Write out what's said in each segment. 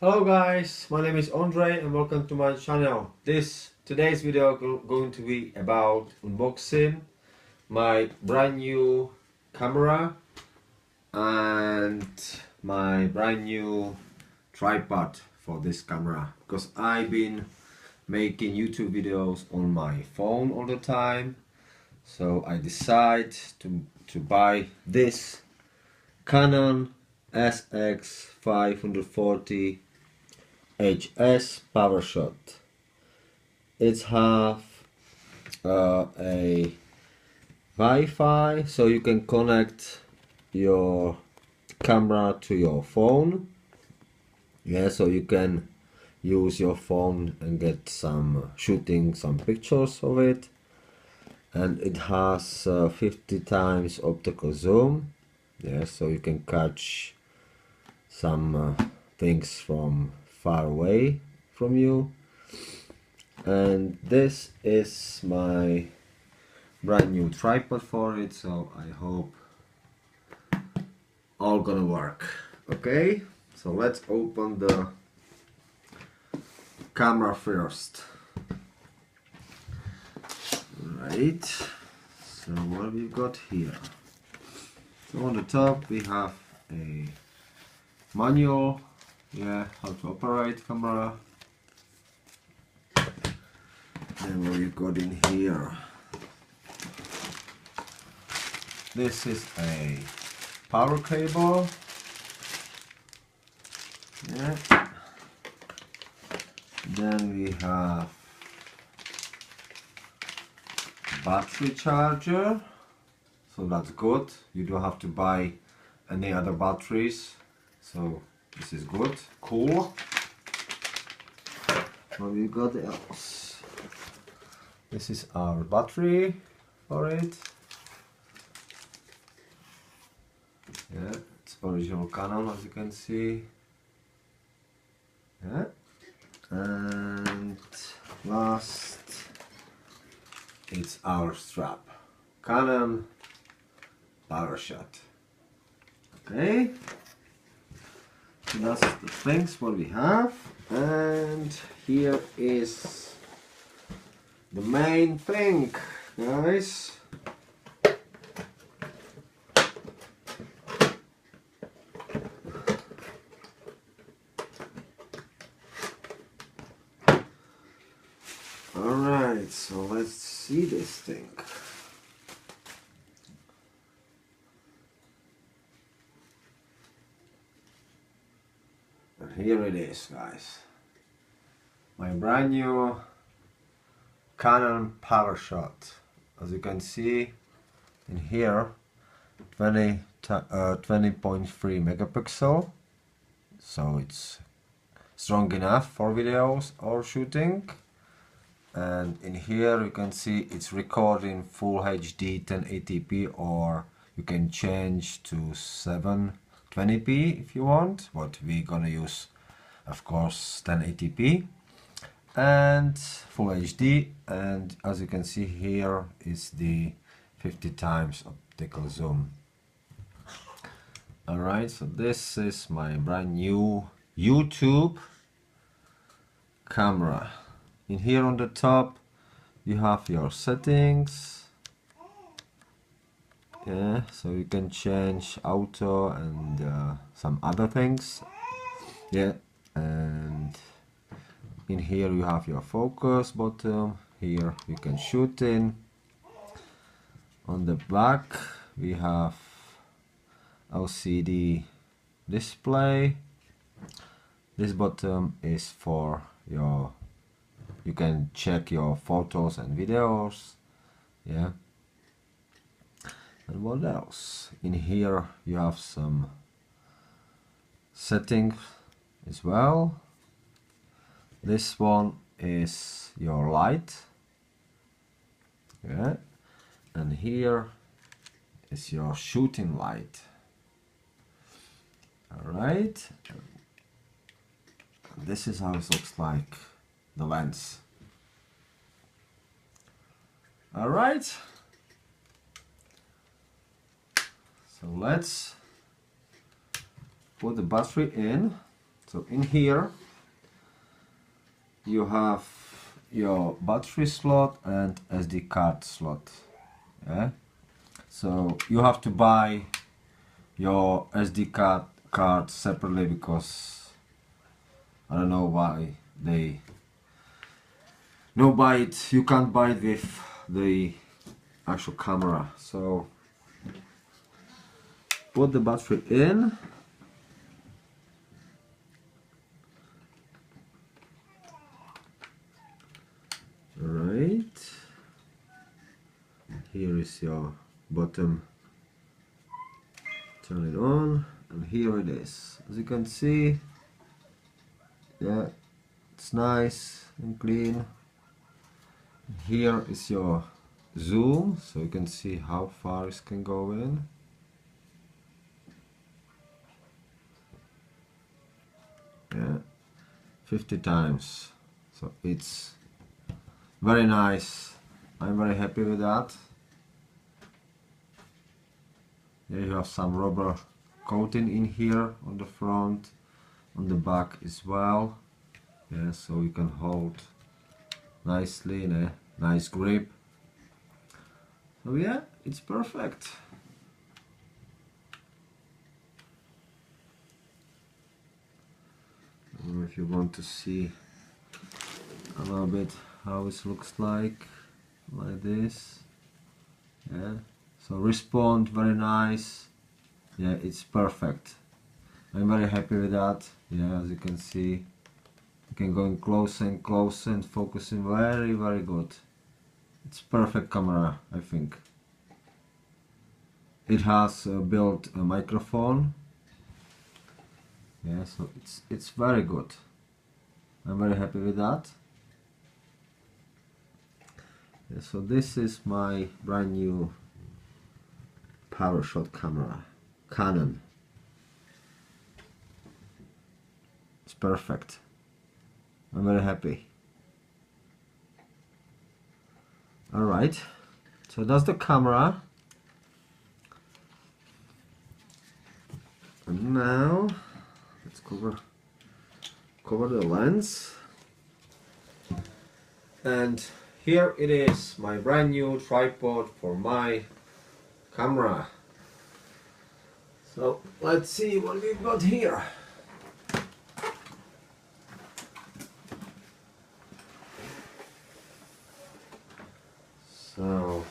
Hello guys, my name is Andre and welcome to my channel. Today's video going to be about unboxing my brand new camera and my brand new tripod for this camera, because I've been making YouTube videos on my phone all the time, so I decided to buy this Canon SX540 HS power shot. It's have a Wi-Fi, so you can connect your camera to your phone. Yeah, so you can use your phone and get some shooting some pictures of it. And it has 50 times optical zoom. Yeah, so you can catch some things from far away from you. And this is my brand new tripod for it, so I hope all gonna work. Okay, so let's open the camera first. Right, so what we've got here. So on the top we have a manual, yeah, how to operate camera. And what we've got in here, this is a power cable, yeah. Then we have battery charger, so that's good, you don't have to buy any other batteries, so this is good, cool. What we got else? This is our battery for it. Yeah, it's original Canon, as you can see. Yeah, and last, it's our strap, Canon power shot. Okay, so that's the things what we have, and here is the main thing, guys. Alright, so let's see this thing. And here it is, guys. My brand new Canon power shot. As you can see in here, 20.3 megapixel, so it's strong enough for videos or shooting. And in here you can see it's recording full HD 1080p, or you can change to 720p if you want, but we're gonna use of course 1080p and full HD. And as you can see, here is the 50 times optical zoom. Alright, so this is my brand new YouTube camera. In here on the top you have your settings, yeah, so you can change auto and some other things, yeah. And in here you have your focus button, here you can shoot in. On the back we have LCD display. This button is for your, you can check your photos and videos, yeah. And what else? In here you have some settings as well. This one is your light, yeah, and here is your shooting light. Alright, this is how it looks like, the lens. Alright, so let's put the battery in. So in here you have your battery slot and SD card slot. Yeah. So you have to buy your SD card separately because I don't know why they no buy it. You can't buy it with the actual camera. So put the battery in. Alright. Here is your bottom. Turn it on, and here it is. As you can see, yeah, it's nice and clean. Here is your zoom, so you can see how far it can go in. Yeah, 50 times. So it's very nice. I'm very happy with that. Here you have some rubber coating in here on the front, on the back as well. Yeah, so you can hold nicely in a nice grip. So yeah, it's perfect. I don't know if you want to see a little bit how it looks like this. Yeah, so respond very nice. Yeah, it's perfect. I'm very happy with that. Yeah, as you can see, you can go in closer and closer and focusing very good. It's perfect camera, I think. It has built a microphone. Yeah, so it's very good. I'm very happy with that. Yeah, so this is my brand new power shot camera, Canon. It's perfect. I'm very happy. Alright, so that's the camera. And now let's cover the lens. And here it is, my brand new tripod for my camera. So let's see what we've got here. So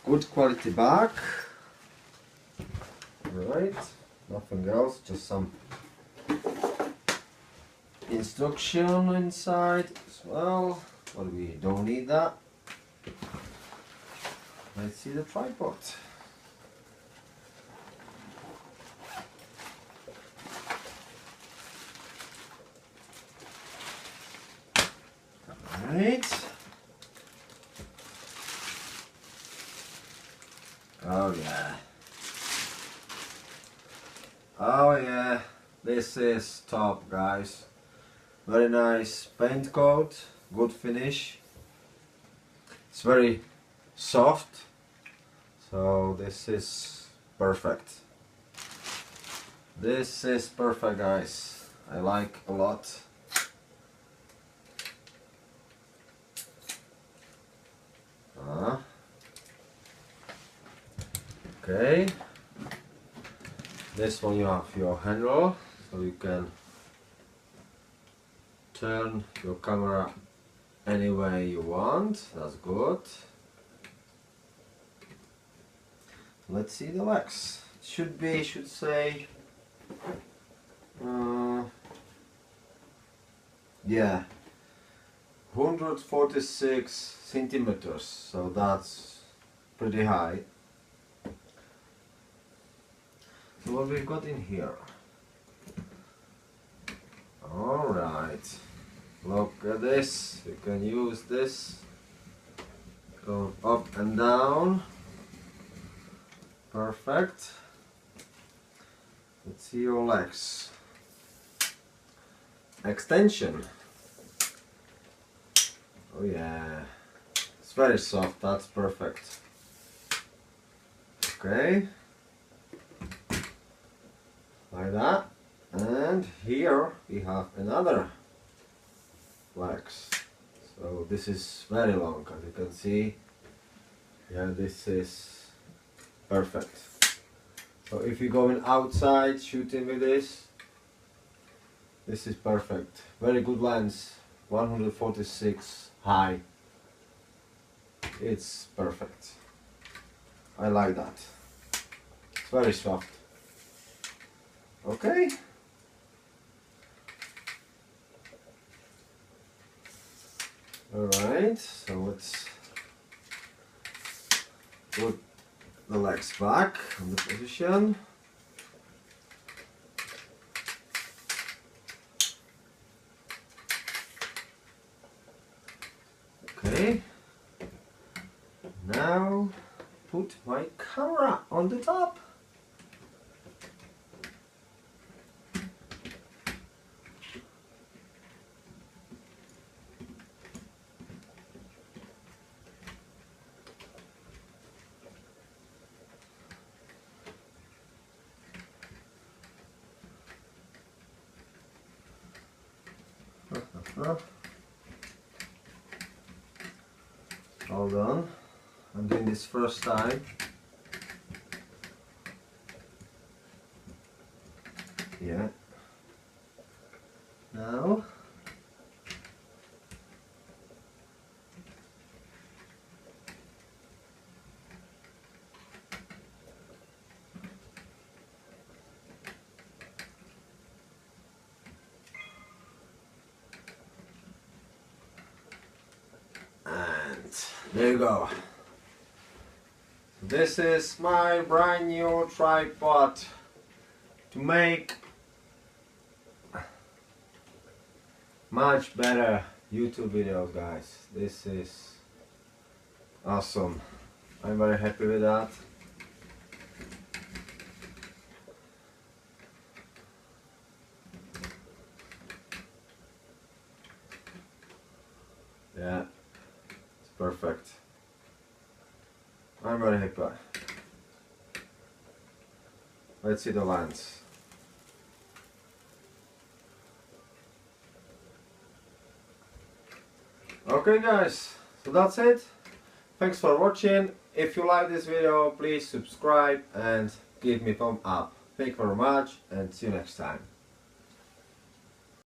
good quality back. Right, nothing else, just some instruction inside as well, but we don't need that. Let's see the tripod. Alright. Oh yeah. Oh yeah, this is top, guys. Very nice paint coat, good finish. It's very soft, so this is perfect. This is perfect, guys. I like a lot. Okay. This one you have your handle, so you can turn your camera any way you want. That's good. Let's see the legs. Should say yeah, 146 centimeters, so that's pretty high. So what we've got in here? Alright, look at this. You can use this, go up and down. Perfect. Let's see your legs. Extension. Oh yeah, it's very soft, that's perfect. Okay, like that. And And here we have another flex. So this is very long, as you can see. Yeah, this is perfect. So if you're going outside shooting with this is perfect. Very good lens, 146 high. It's perfect. I like that. It's very soft. Okay. Alright, so let's put the legs back on the position. Okay. Now put my camera on the top. Hold on, I'm doing this first time. Yeah. Now there you go. This is my brand new tripod to make much better YouTube videos, guys. This is awesome. I'm very happy with that. Yeah. Perfect. I'm very happy. Let's see the lens. Okay guys, so that's it. Thanks for watching. If you like this video, please subscribe and give me a thumb up. Thank you very much and see you next time.